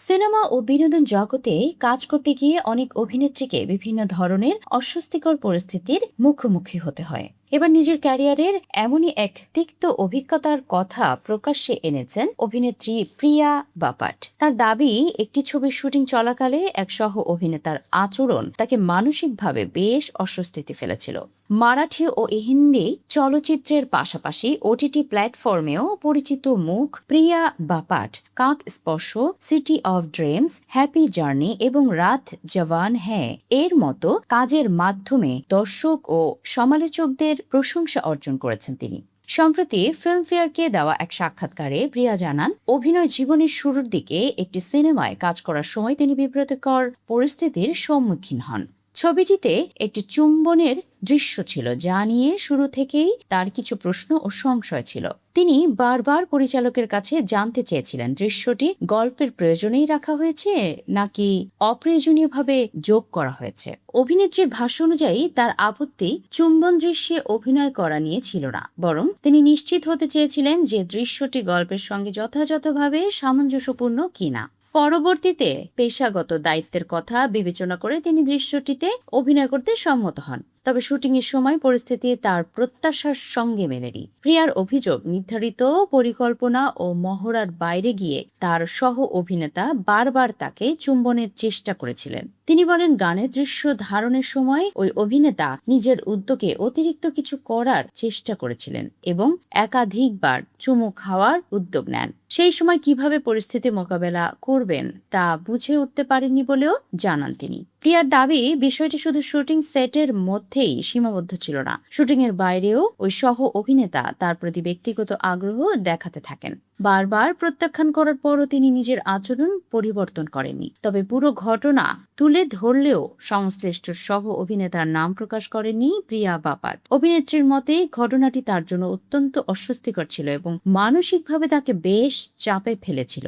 Cinema ও বিনোদন জগতে কাজ করতে গিয়ে অনেক অভিনেত্রীকে বিভিন্ন ধরনের অস্বস্তিকর পরিস্থিতির মুখোমুখি হতে হয়। এবার নিজের ক্যারিয়ারের এমনই এক তিক্ত অভিজ্ঞতার কথা প্রকাশ্যে এনেছেন অভিনেত্রী প্রিয়া বাপাট। তার দাবি, একটি ছবির শুটিং চলাকালে এক সহ অভিনেতার আচরণ তাকে মানসিকভাবে বেশ অস্বস্তিতে ফেলেছিল। মারাঠি ও হিন্দি চলচ্চিত্রের পাশাপাশি ওটিটি প্ল্যাটফর্মেও পরিচিত মুখ প্রিয়া বাপাট কাক স্পর্শ, city of dreams, happy journey এবং রাত জওয়ান হ্যায় এর মতো কাজের মাধ্যমে দর্শক ও সমালোচকদের প্রশংসা অর্জন করেছেন তিনি। সম্প্রতি ফিল্মফেয়ারকে দেওয়া এক সাক্ষাৎকারে প্রিয়া জানান, অভিনয় জীবনের শুরুর দিকে একটি সিনেমায় কাজ করার সময় তিনি বিব্রতকর পরিস্থিতির সম্মুখীন হন। ছবিটিতে একটি চুম্বনের দৃশ্য ছিল, যা নিয়ে শুরু থেকেই তার কিছু প্রশ্ন ও সংশয় ছিল। তিনি বারবার পরিচালকের কাছে জানতে চেয়েছিলেন, দৃশ্যটি গল্পের প্রয়োজনেই রাখা হয়েছে নাকি অপ্রয়োজনীয়ভাবে যোগ করা হয়েছে। অভিনেত্রীর ভাষ্য অনুযায়ী তার আপত্তি চুম্বন দৃশ্যে অভিনয় করা নিয়ে ছিল না, বরং তিনি নিশ্চিত হতে চেয়েছিলেন যে দৃশ্যটি গল্পের সঙ্গে যথাযথভাবে সামঞ্জস্যপূর্ণ কিনা। পরবর্তীতে পেশাগত দায়িত্বের কথা বিবেচনা করে তিনি দৃশ্যটিতে অভিনয় করতে সম্মত হন। তবে শুটিংয়ের সময় পরিস্থিতি তার প্রত্যাশার সঙ্গে মেলেনি। প্রিয়ার অভিযোগ, নির্ধারিত পরিকল্পনা ও মহড়ার বাইরে গিয়ে তার সহ অভিনেতা বারবার তাকে চুম্বনের চেষ্টা করেছিলেন। তিনি বলেন, গানের দৃশ্য ধারণের সময় ওই অভিনেতা নিজের উদ্যোগে অতিরিক্ত কিছু করার চেষ্টা করেছিলেন এবং একাধিকবার চুমু খাওয়ার উদ্যোগ নেন। সেই সময় কিভাবে পরিস্থিতি মোকাবেলা করবেন তা বুঝে উঠতে পারেননি বলেও জানান তিনি। প্রিয়ার দাবি, বিষয়টি শুধু শুটিং সেটের মধ্যেই সীমাবদ্ধ ছিল না, শুটিং এর বাইরেও ওই সহ অভিনেতা তার প্রতি ব্যক্তিগত আগ্রহ দেখাতে থাকেন। বারবার প্রত্যাখ্যান করার পরও তিনি নিজের আচরণ পরিবর্তন করেননি। তবে পুরো ঘটনা তুলে ধরলেও সংশ্লিষ্ট সহ অভিনেতার নাম প্রকাশ করেননি প্রিয়া বাপাট। অভিনেত্রীর মতে ঘটনাটি তার জন্য অত্যন্ত অস্বস্তিকর ছিল এবং মানসিকভাবে তাকে বেশ চাপে ফেলেছিল।